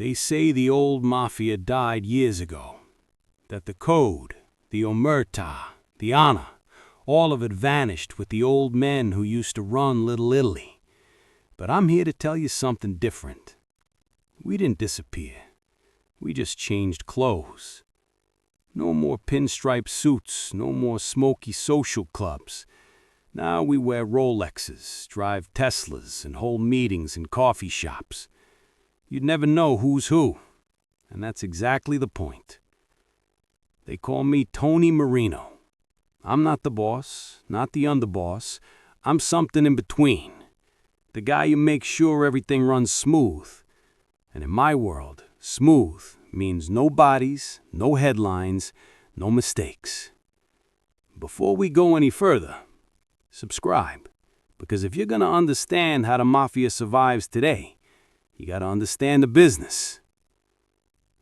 They say the old mafia died years ago, that the code, the omerta, the honor, all of it vanished with the old men who used to run Little Italy. But I'm here to tell you something different. We didn't disappear. We just changed clothes. No more pinstripe suits, no more smoky social clubs. Now we wear Rolexes, drive Teslas, and hold meetings in coffee shops. You'd never know who's who, and that's exactly the point. They call me Tony Marino. I'm not the boss, not the underboss. I'm something in between. The guy who makes sure everything runs smooth. And in my world, smooth means no bodies, no headlines, no mistakes. Before we go any further, subscribe, because if you're going to understand how the mafia survives today, you got to understand the business.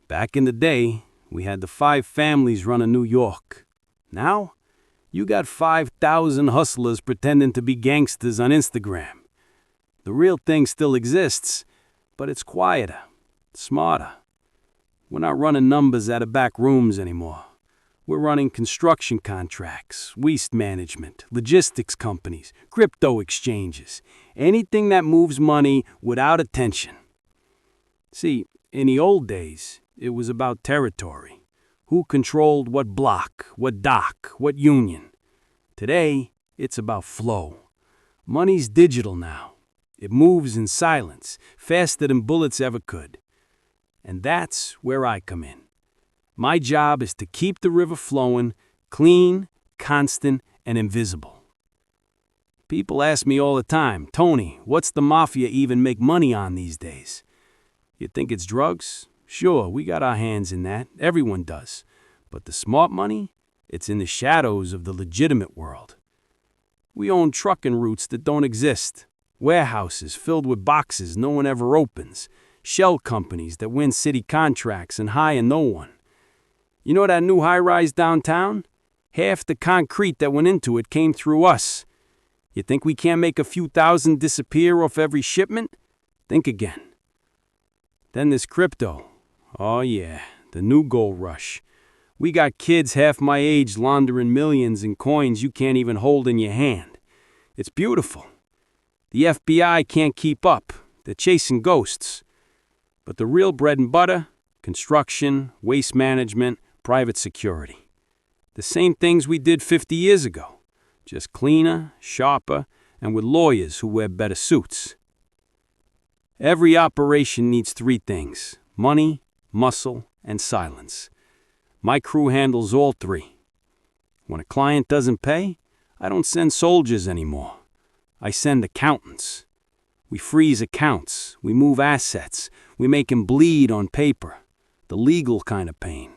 Back in the day, we had the 5 families running New York. Now, you got 5,000 hustlers pretending to be gangsters on Instagram. The real thing still exists, but it's quieter, smarter. We're not running numbers out of back rooms anymore. We're running construction contracts, waste management, logistics companies, crypto exchanges, anything that moves money without attention. See, in the old days, it was about territory. Who controlled what block, what dock, what union? Today, it's about flow. Money's digital now. It moves in silence, faster than bullets ever could. And that's where I come in. My job is to keep the river flowing, clean, constant, and invisible. People ask me all the time, Tony, what's the mafia even make money on these days? You think it's drugs? Sure, we got our hands in that. Everyone does. But the smart money? It's in the shadows of the legitimate world. We own trucking routes that don't exist. Warehouses filled with boxes no one ever opens. Shell companies that win city contracts and hire no one. You know that new high-rise downtown? Half the concrete that went into it came through us. You think we can't make a few thousand disappear off every shipment? Think again. Then there's crypto. Oh yeah, the new gold rush. We got kids half my age laundering millions in coins you can't even hold in your hand. It's beautiful. The FBI can't keep up. They're chasing ghosts. But the real bread and butter, construction, waste management, private security. The same things we did 50 years ago, just cleaner, sharper, and with lawyers who wear better suits. Every operation needs 3 things: money, muscle, and silence. My crew handles all 3. When a client doesn't pay, I don't send soldiers anymore. I send accountants. We freeze accounts, we move assets, we make them bleed on paper, the legal kind of pain.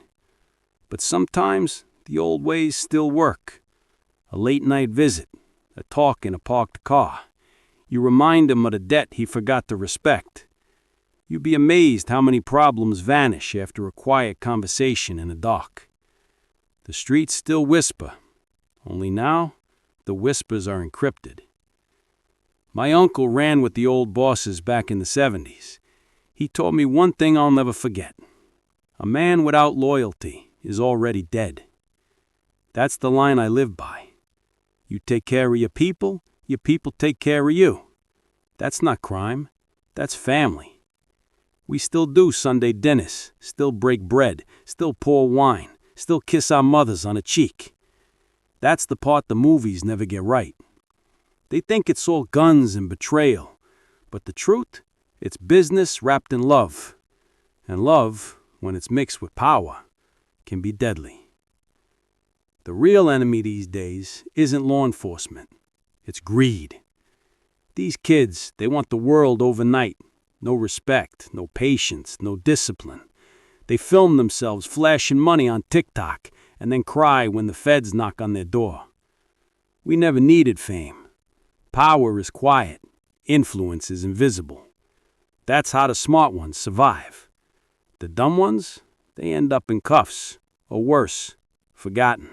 But sometimes the old ways still work. A late-night visit, a talk in a parked car. You remind him of the debt he forgot to respect. You'd be amazed how many problems vanish after a quiet conversation in the dark. The streets still whisper, only now the whispers are encrypted. My uncle ran with the old bosses back in the 70s. He taught me one thing I'll never forget. A man without loyalty is already dead. That's the line I live by. You take care of your people take care of you. That's not crime. That's family. We still do Sunday dinners, still break bread, still pour wine, still kiss our mothers on the cheek. That's the part the movies never get right. They think it's all guns and betrayal, but the truth, it's business wrapped in love. And love, when it's mixed with power, can be deadly. The real enemy these days isn't law enforcement. It's greed. These kids, they want the world overnight. No respect, no patience, no discipline. They film themselves flashing money on TikTok and then cry when the feds knock on their door. We never needed fame. Power is quiet. Influence is invisible. That's how the smart ones survive. The dumb ones, they end up in cuffs, or worse, forgotten.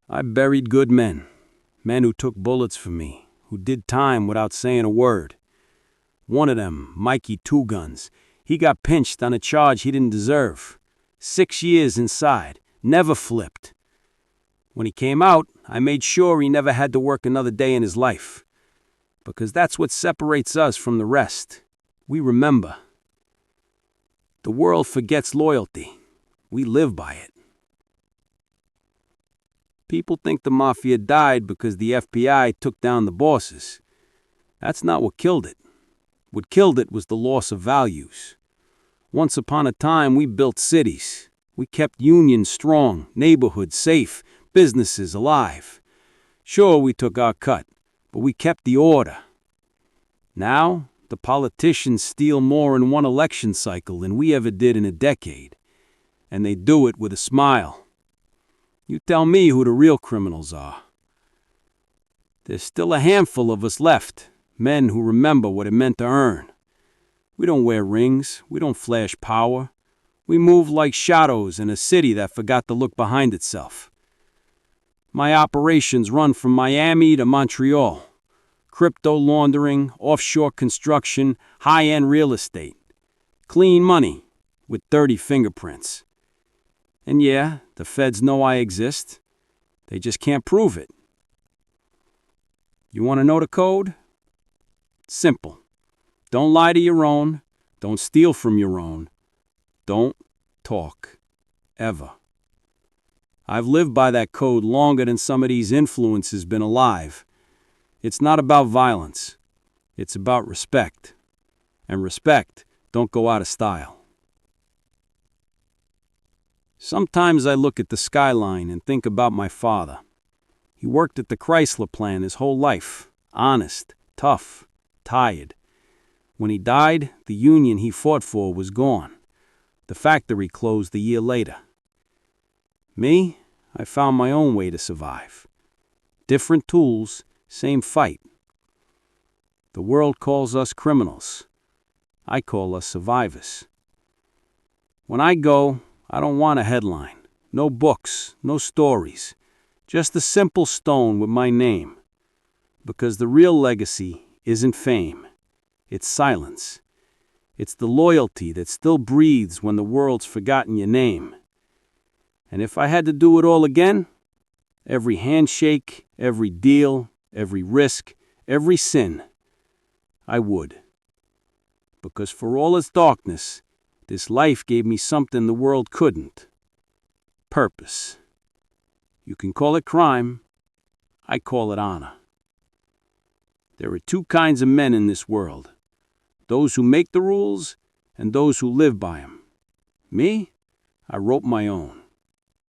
I buried good men who took bullets for me, who did time without saying a word. One of them, Mikey Two Guns, He got pinched on a charge he didn't deserve. 6 years inside, never flipped. When he came out, I made sure he never had to work another day in his life. Because that's what separates us from the rest. We remember. The world forgets loyalty. We live by it. People think the Mafia died because the FBI took down the bosses. That's not what killed it. What killed it was the loss of values. Once upon a time, we built cities. We kept unions strong, neighborhoods safe, businesses alive. Sure, we took our cut, but we kept the order. Now, the politicians steal more in one election cycle than we ever did in a decade. And they do it with a smile. You tell me who the real criminals are. There's still a handful of us left, men who remember what it meant to earn. We don't wear rings, we don't flash power. We move like shadows in a city that forgot to look behind itself. My operations run from Miami to Montreal. Crypto laundering, offshore construction, high-end real estate. Clean money with dirty fingerprints. And yeah, the feds know I exist. They just can't prove it. You want to know the code? Simple. Don't lie to your own. Don't steal from your own. Don't talk. Ever. I've lived by that code longer than some of these influences been alive. It's not about violence. It's about respect. And respect don't go out of style. Sometimes I look at the skyline and think about my father. He worked at the Chrysler plant his whole life. Honest, tough, tired. When he died, the union he fought for was gone. The factory closed a year later. Me, I found my own way to survive. Different tools, same fight. The world calls us criminals. I call us survivors. When I go, I don't want a headline. No books, no stories. Just a simple stone with my name. Because the real legacy isn't fame. It's silence. It's the loyalty that still breathes when the world's forgotten your name. And if I had to do it all again, every handshake, every deal, every risk, every sin, I would. Because for all its darkness, this life gave me something the world couldn't. Purpose. You can call it crime. I call it honor. There are two kinds of men in this world. Those who make the rules and those who live by them. Me, I wrote my own.